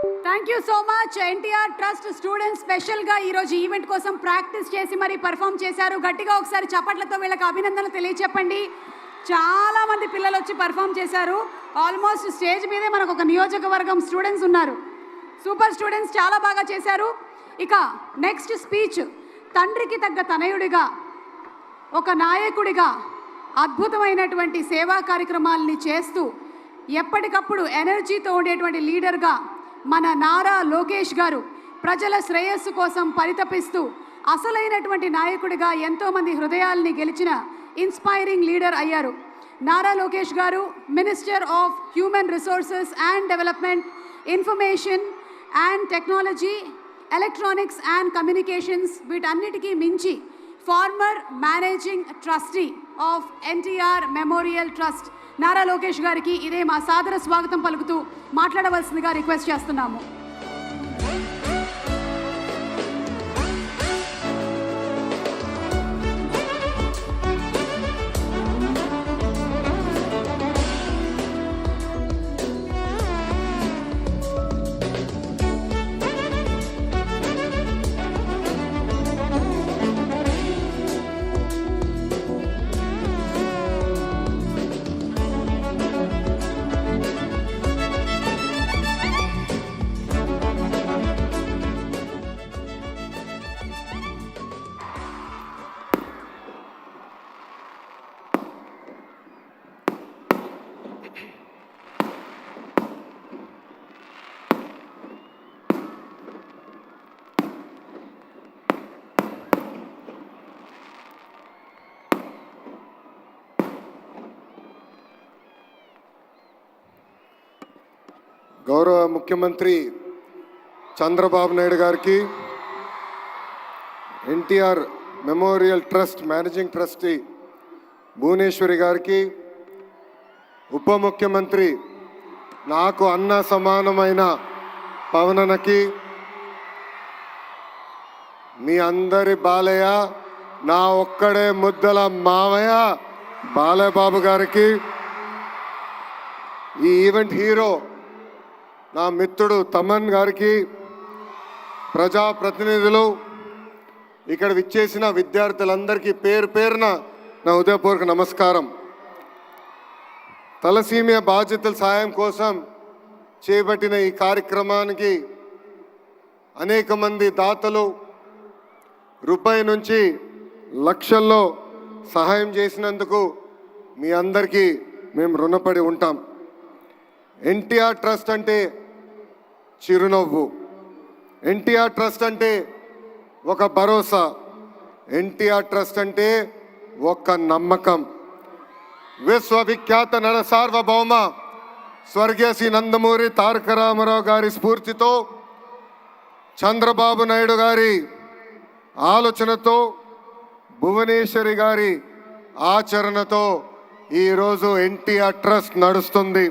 Thank you so much. NTR trust students స్పెషల్గా ఈరోజు event కోసం ప్రాక్టీస్ చేసి మరీ పర్ఫామ్ చేశారు. గట్టిగా ఒకసారి చప్పట్లతో వీళ్ళకి అభినందనలు తెలియచెప్పండి. చాలా మంది పిల్లలు వచ్చి పర్ఫామ్ చేశారు. ఆల్మోస్ట్ స్టేజ్ మీదే మనకు ఒక నియోజకవర్గం స్టూడెంట్స్ ఉన్నారు. సూపర్ స్టూడెంట్స్ చాలా బాగా చేశారు. ఇక నెక్స్ట్ స్పీచ్ తండ్రికి తగ్గ తనయుడిగా ఒక నాయకుడిగా అద్భుతమైనటువంటి సేవా కార్యక్రమాలని చేస్తూ ఎప్పటికప్పుడు ఎనర్జీతో ఉండేటువంటి లీడర్గా మన నారా లోకేష్ గారు ప్రజల శ్రేయస్సు కోసం పరితపిస్తూ అసలైనటువంటి నాయకుడిగా ఎంతోమంది హృదయాల్ని గెలిచిన ఇన్స్పైరింగ్ లీడర్ అయ్యారు. Nara Lokesh garu minister of human resources and development, information and technology, electronics and communications, వీటన్నిటికీ మించి former managing trustee of NTR memorial trust Nara Lokesh గారికి ఇదే మా సాదర స్వాగతం పలుకుతూ మాట్లాడవలసిందిగా రిక్వెస్ట్ చేస్తున్నాము. గౌరవ ముఖ్యమంత్రి చంద్రబాబు నాయుడు గారికి, NTR memorial trust managing trustee Bhuvaneswari గారికి, ఉప ముఖ్యమంత్రి నాకు అన్న సమానమైన పవనన్నకి, మీ అందరి బాలయ్య, నా ఒక్కడే ముద్దల మామయ్య బాలయ్య బాబు గారికి, ఈ ఈవెంట్ హీరో నా మిత్రుడు తమన్ గారికి, ప్రజాప్రతినిధులు, ఇక్కడ విచ్చేసిన విద్యార్థులందరికీ పేరు పేరున నా హృదయపూర్వక నమస్కారం. తలసీమియా బాధ్యతల సాయం కోసం చేపట్టిన ఈ కార్యక్రమానికి అనేక మంది దాతలు రూపాయి నుంచి లక్షల్లో సహాయం చేసినందుకు మీ అందరికీ మేము రుణపడి ఉంటాం. ఎన్టీఆర్ ట్రస్ట్ అంటే చిరునవ్వు, ఎన్టీఆర్ ట్రస్ట్ అంటే ఒక భరోసా, ఎన్టీఆర్ ట్రస్ట్ అంటే ఒక నమ్మకం. విశ్వవిఖ్యాత నట సార్వభౌమ స్వర్గీయ శ్రీ నందమూరి తారక రామారావు గారి స్ఫూర్తితో, చంద్రబాబు నాయుడు గారి ఆలోచనతో, భువనేశ్వరి గారి ఆచరణతో ఈరోజు ఎన్టీఆర్ ట్రస్ట్ నడుస్తుంది.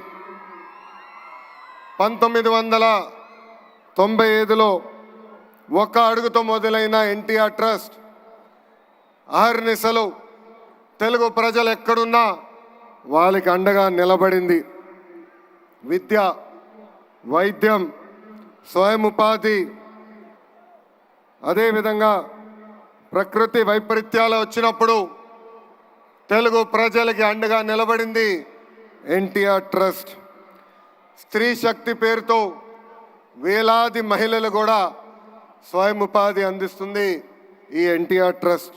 1995లో ఒక అడుగుతో మొదలైన ఎన్టీఆర్ ట్రస్ట్ అహర్నిశలు తెలుగు ప్రజలు ఎక్కడున్నా వాళ్ళకి అండగా నిలబడింది. విద్య, వైద్యం, స్వయం ఉపాధి, అదేవిధంగా ప్రకృతి వైపరీత్యాలు వచ్చినప్పుడు తెలుగు ప్రజలకి అండగా నిలబడింది ఎన్టీఆర్ ట్రస్ట్. స్త్రీ శక్తి పేరుతో వేలాది మహిళలు కూడా స్వయం ఉపాధి అందిస్తుంది ఈ ఎన్టీఆర్ ట్రస్ట్.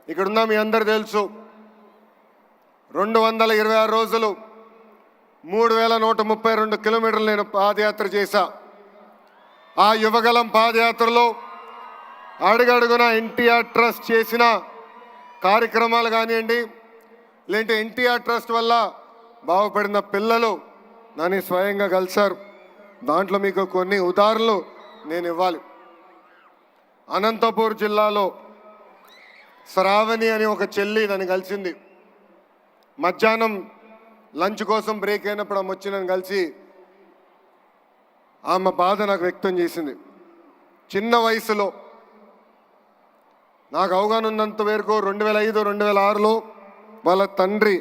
ఇక్కడున్న మీ అందరు తెలుసు, 226 రోజులు 3132 కిలోమీటర్లు నేను పాదయాత్ర చేశా. ఆ యువగలం పాదయాత్రలో అడుగడుగున ఎన్టీఆర్ ట్రస్ట్ చేసిన కార్యక్రమాలు కానివ్వండి, లేదంటే ఎన్టీఆర్ ట్రస్ట్ వల్ల బాగుపడిన పిల్లలు నన్ను స్వయంగా కలిశారు. దాంట్లో మీకు కొన్ని ఉదాహరణలు నేను ఇవ్వాలి. అనంతపూర్ జిల్లాలో శ్రావణి అని ఒక చెల్లి నన్ను కలిసింది. మధ్యాహ్నం లంచ్ కోసం బ్రేక్ అయినప్పుడు ఆమె వచ్చి నన్ను కలిసి ఆమె బాధ నాకు వ్యక్తం చేసింది. చిన్న వయసులో నాకు అవగాహన ఉన్నంత వరకు 2005, 2006లో వాళ్ళ తండ్రి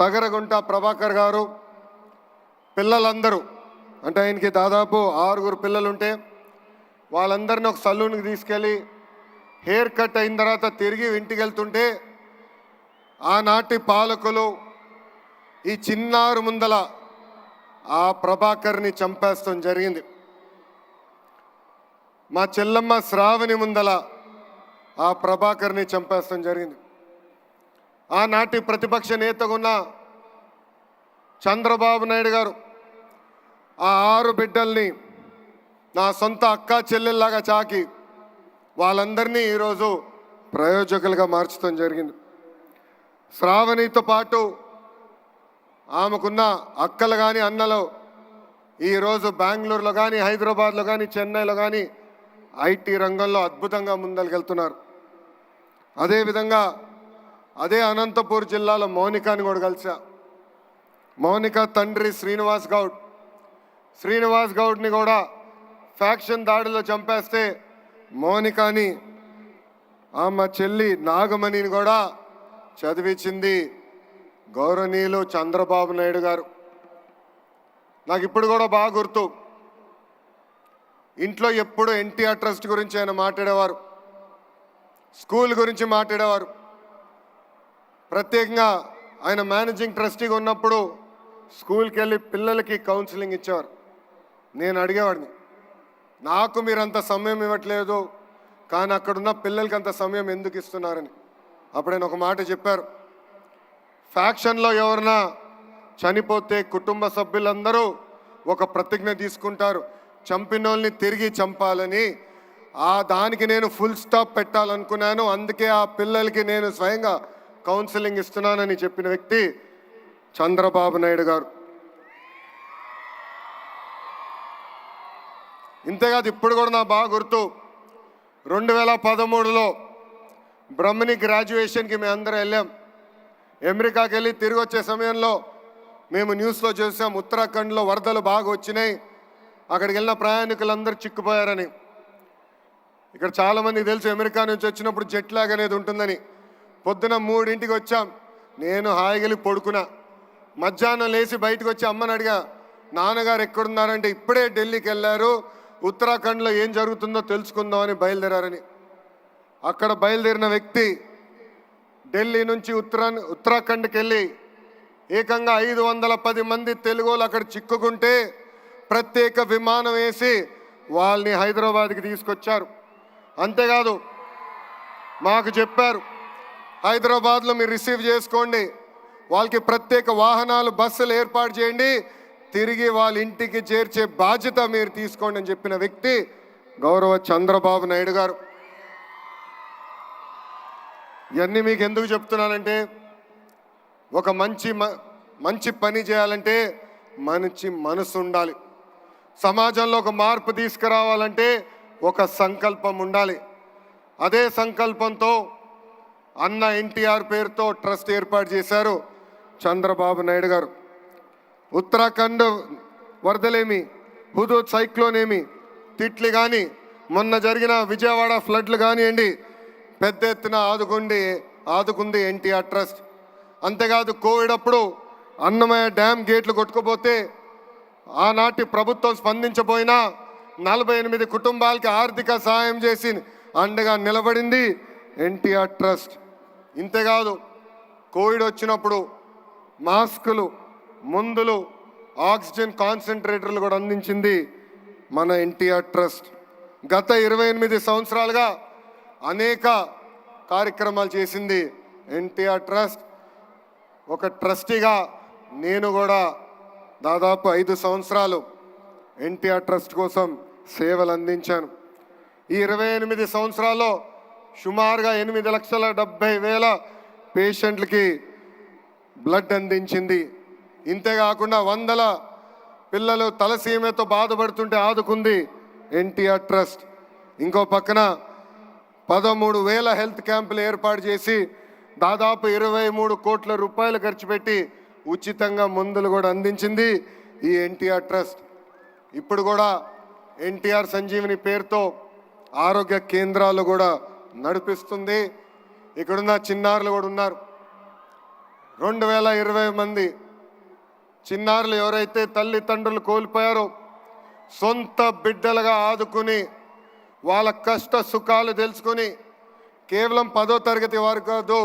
తగరగుంట ప్రభాకర్ గారు పిల్లలందరూ అంటే ఆయనకి దాదాపు 6 పిల్లలుంటే వాళ్ళందరినీ ఒక సలూన్కి తీసుకెళ్ళి హెయిర్ కట్ అయిన తర్వాత తిరిగి ఇంటికి వెళ్తుంటే ఆనాటి పాలకులు ఈ చిన్నారు ముందల ఆ ప్రభాకర్ని చంపేస్తాం జరిగింది. మా చెల్లమ్మ శ్రావణి ముందల ఆ ప్రభాకర్ని చంపేస్తాం జరిగింది. ఆనాటి ప్రతిపక్ష నేతగా ఉన్న చంద్రబాబు నాయుడు గారు ఆ 6 బిడ్డల్ని నా సొంత అక్క చెల్లెల్లాగా చాకి వాళ్ళందరినీ ఈరోజు ప్రయోజకులుగా మార్చడం జరిగింది. శ్రావణితో పాటు ఆమెకున్న అక్కలు కానీ అన్నలు ఈరోజు బెంగళూరులో కానీ హైదరాబాద్లో కానీ చెన్నైలో కానీ ఐటీ రంగంలో అద్భుతంగా ముందరికెళ్తున్నారు. అదేవిధంగా అదే అనంతపూర్ జిల్లాలో మౌనికాని కూడా కలిసా. మౌనిక తండ్రి శ్రీనివాస్ గౌడ్ని కూడా ఫ్యాక్షన్ దాడిలో చంపేస్తే మౌనికాని ఆమె చెల్లి నాగమణిని కూడా చదివించింది గౌరవనీయులు చంద్రబాబు నాయుడు గారు. నాకు ఇప్పుడు కూడా బాగా గుర్తు, ఇంట్లో ఎప్పుడు ఎన్టీఆర్ ట్రస్ట్ గురించి ఆయన మాట్లాడేవారు, స్కూల్ గురించి మాట్లాడేవారు. ప్రత్యేకంగా ఆయన మేనేజింగ్ ట్రస్టీగా ఉన్నప్పుడు స్కూల్కి వెళ్ళి పిల్లలకి కౌన్సిలింగ్ ఇచ్చేవారు. నేను అడిగేవాడిని, నాకు మీరు అంత సమయం ఇవ్వట్లేదు కానీ అక్కడున్న పిల్లలకి అంత సమయం ఎందుకు ఇస్తున్నారని. అప్పుడు ఆయన ఒక మాట చెప్పారు, ఫ్యాక్షన్లో ఎవరన్నా చనిపోతే కుటుంబ సభ్యులందరూ ఒక ప్రతిజ్ఞ తీసుకుంటారు, చంపిన వాళ్ళని తిరిగి చంపాలని. దానికి నేను ఫుల్ స్టాప్ పెట్టాలనుకున్నాను, అందుకే ఆ పిల్లలకి నేను స్వయంగా కౌన్సిలింగ్ ఇస్తున్నానని చెప్పిన వ్యక్తి చంద్రబాబు నాయుడు గారు. ఇంతేకాదు ఇప్పుడు కూడా నాకు బాగా గుర్తు, 2013లో బ్రహ్మణి గ్రాడ్యుయేషన్కి మేము అందరం వెళ్ళాం. అమెరికాకి వెళ్ళి తిరిగి వచ్చే సమయంలో మేము న్యూస్లో చూసాం ఉత్తరాఖండ్లో వరదలు బాగా వచ్చినాయి, అక్కడికి వెళ్ళిన ప్రయాణికులందరూ చిక్కుపోయారని. ఇక్కడ చాలామందికి తెలుసు అమెరికా నుంచి వచ్చినప్పుడు జెట్ లాగ్ అనేది ఉంటుందని. పొద్దున 3ంటికి వచ్చాం, నేను హాయిగా పడుకున్నా. మధ్యాహ్నం లేచి బయటకు వచ్చి అమ్మని అడిగా, నాన్నగారు ఎక్కడున్నారంటే ఇప్పుడే ఢిల్లీకి వెళ్ళారు, ఉత్తరాఖండ్లో ఏం జరుగుతుందో తెలుసుకుందామని బయలుదేరారని. అక్కడ బయలుదేరిన వ్యక్తి ఢిల్లీ నుంచి ఉత్తరాఖండ్కి వెళ్ళి ఏకంగా 510 మంది తెలుగులు అక్కడ చిక్కుకుంటే ప్రత్యేక విమానం వేసి వాళ్ళని హైదరాబాద్కి తీసుకొచ్చారు. అంతేకాదు మాకు చెప్పారు, హైదరాబాద్లో మీరు రిసీవ్ చేసుకోండి, వాళ్ళకి ప్రత్యేక వాహనాలు బస్సులు ఏర్పాటు చేయండి, తిరిగి వాళ్ళ ఇంటికి చేర్చే బాధ్యత మీరు తీసుకోండి అని చెప్పిన వ్యక్తి గౌరవ చంద్రబాబు నాయుడు గారు. ఇవన్నీ మీకు ఎందుకు చెప్తున్నానంటే, ఒక మంచి పని చేయాలంటే మంచి మనసు ఉండాలి, సమాజంలో ఒక మార్పు తీసుకురావాలంటే ఒక సంకల్పం ఉండాలి. అదే సంకల్పంతో అన్న ఎన్టీఆర్ పేరుతో ట్రస్ట్ ఏర్పాటు చేశారు చంద్రబాబు నాయుడు గారు. ఉత్తరాఖండ్ వరదలేమి, హుదూద్ సైక్లోన్ ఏమి, తిట్లి కానీ, మొన్న జరిగిన విజయవాడ ఫ్లడ్లు కానివ్వండి, పెద్ద ఎత్తున ఆదుకుంది ఎన్టీఆర్ ట్రస్ట్. అంతేకాదు కోవిడ్ అప్పుడు అన్నమయ్య డ్యామ్ గేట్లు కొట్టుకుపోతే ఆనాటి ప్రభుత్వం స్పందించబోయినా 48 కుటుంబాలకి ఆర్థిక సహాయం చేసి అండగా నిలబడింది ఎన్టీఆర్ ట్రస్ట్. ఇంతేకాదు కోవిడ్ వచ్చినప్పుడు మాస్కులు, మందులు, ఆక్సిజన్ కాన్సన్ట్రేటర్లు కూడా అందించింది మన ఎన్టీఆర్ ట్రస్ట్. గత 28 సంవత్సరాలుగా అనేక కార్యక్రమాలు చేసింది ఎన్టీఆర్ ట్రస్ట్. ఒక ట్రస్టీగా నేను కూడా దాదాపు 5 సంవత్సరాలు ఎన్టీఆర్ ట్రస్ట్ కోసం సేవలు అందించాను. ఈ 28 సంవత్సరాల్లో సుమారుగా 8,70,000 పేషెంట్లకి బ్లడ్ అందించింది. ఇంతేకాకుండా 100 పిల్లలు తలసీమతో బాధపడుతుంటే ఆదుకుంది ఎన్టీఆర్ ట్రస్ట్. ఇంకో పక్కన 13,000 హెల్త్ క్యాంపులు ఏర్పాటు చేసి దాదాపు 23 కోట్ల రూపాయలు ఖర్చు పెట్టి ఉచితంగా మందులు కూడా అందించింది ఈ ఎన్టీఆర్ ట్రస్ట్. ఇప్పుడు కూడా ఎన్టీఆర్ సంజీవిని పేరుతో ఆరోగ్య కేంద్రాలు కూడా నడిపిస్తుంది. ఇక్కడున్న చిన్నారులు కూడా ఉన్నారు. 2,020 మంది చిన్నారులు ఎవరైతే తల్లిదండ్రులు కోల్పోయారో సొంత బిడ్డలుగా ఆదుకుని వాళ్ళ కష్ట సుఖాలు తెలుసుకుని కేవలం 10వ తరగతి వరకు కాదు,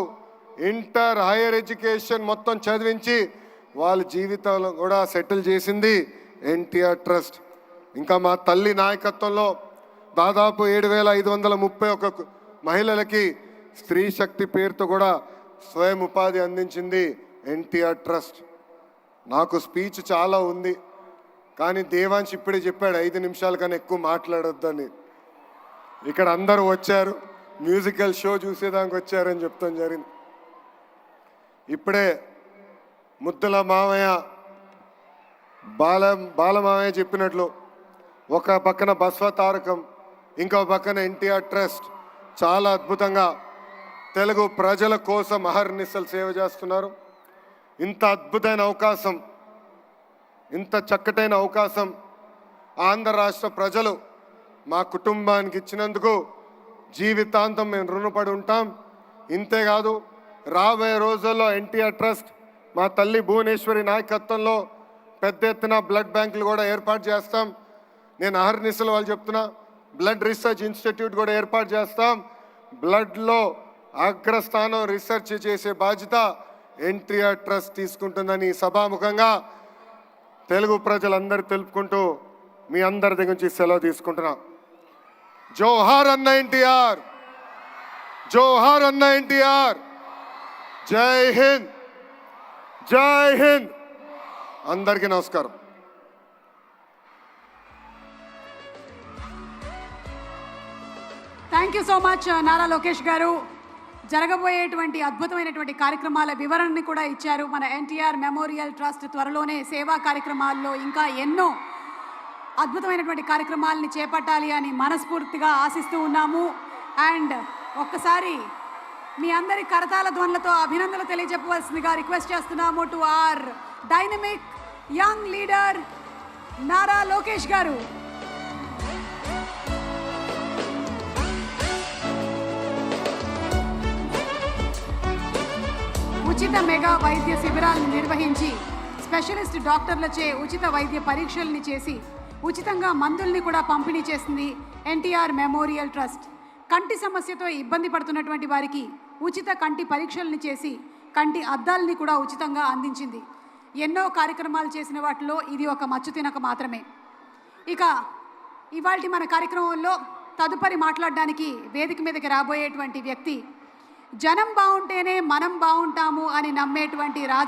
ఇంటర్ హైయర్ ఎడ్యుకేషన్ మొత్తం చదివించి వాళ్ళ జీవితాలను కూడా సెటిల్ చేసింది ఎన్టీఆర్ ట్రస్ట్. ఇంకా మా తల్లి నాయకత్వంలో దాదాపు 7,531 మహిళలకి స్త్రీ శక్తి పేరుతో కూడా స్వయం ఉపాధి అందించింది ఎన్టీఆర్ ట్రస్ట్. నాకు స్పీచ్ చాలా ఉంది, కానీ దేవాంశ్ ఇప్పుడే చెప్పాడు 5 నిమిషాల కన్నా ఎక్కువ మాట్లాడొద్దని. ఇక్కడ అందరూ వచ్చారు, మ్యూజికల్ షో చూసేదానికి వచ్చారని చెప్తాం జరిగింది. ఇప్పుడే ముద్దుల మామయ్య బాలమామయ్య చెప్పినట్లు ఒక పక్కన బస్వ తారకం, ఇంకో పక్కన ఎన్టీఆర్ ట్రస్ట్ చాలా అద్భుతంగా తెలుగు ప్రజల కోసం అహర్నిశలు సేవ చేస్తున్నారు. ఇంత అద్భుతమైన అవకాశం, ఇంత చక్కటైన అవకాశం ఆంధ్ర రాష్ట్ర ప్రజలు మా కుటుంబానికి ఇచ్చినందుకు జీవితాంతం మేము రుణపడి ఉంటాం. ఇంతేకాదు, రాబోయే రోజుల్లో ఎన్టీఆర్ ట్రస్ట్ మా తల్లి భువనేశ్వరి నాయకత్వంలో పెద్ద ఎత్తున బ్లడ్ బ్యాంకులు కూడా ఏర్పాటు చేస్తాం. నేను అహర్నిశలు వాళ్ళు చెప్తున్నా, బ్లడ్ రీసెర్చ్ ఇన్స్టిట్యూట్ కూడా ఏర్పాటు చేస్తాం. బ్లడ్లో అగ్రస్థానం రీసెర్చ్ చేసే బాధ్యత ఎన్టీఆర్ ట్రస్ట్ తీసుకుంటుందని సభాముఖంగా తెలుగు ప్రజలందరూ తెలుపుకుంటూ మీ అందరి దగ్గర నుంచి సెలవు తీసుకుంటున్నా. జోహార్ అన్న ఎన్టీఆర్, జోహార్ అన్న ఎన్టీఆర్. జై హింద్, జై హింద్. అందరికీ నమస్కారం. Thank you so much Nara Lokesh గారు. జరగబోయేటువంటి అద్భుతమైనటువంటి కార్యక్రమాల వివరణని కూడా ఇచ్చారు. మన ఎన్టీఆర్ మెమోరియల్ ట్రస్ట్ త్వరలోనే సేవా కార్యక్రమాల్లో ఇంకా ఎన్నో అద్భుతమైనటువంటి కార్యక్రమాలని చేపట్టాలి అని మనస్ఫూర్తిగా ఆశిస్తూ ఉన్నాము. అండ్ ఒక్కసారి మీ అందరి కరతాల ధ్వనులతో అభినందనలు తెలియజెప్పవలసిందిగా రిక్వెస్ట్ చేస్తున్నాము to our dynamic young leader Nara Lokesh garu. ఉచిత మెగా వైద్య శిబిరాలను నిర్వహించి స్పెషలిస్ట్ డాక్టర్లచే ఉచిత వైద్య పరీక్షల్ని చేసి ఉచితంగా మందుల్ని కూడా పంపిణీ చేస్తుంది ఎన్టీఆర్ మెమోరియల్ ట్రస్ట్. కంటి సమస్యతో ఇబ్బంది పడుతున్నటువంటి వారికి ఉచిత కంటి పరీక్షల్ని చేసి కంటి అద్దాలని కూడా ఉచితంగా అందించింది. ఎన్నో కార్యక్రమాలు చేసిన వాటిలో ఇది ఒక మచ్చు తినక మాత్రమే. ఇక ఇవాల్టి మన కార్యక్రమంలో తదుపరి మాట్లాడడానికి వేదిక మీదకి రాబోయేటువంటి వ్యక్తి జనం బాగుంటేనే మనం బాగుంటాము అని నమ్మేటువంటి రాజకీయ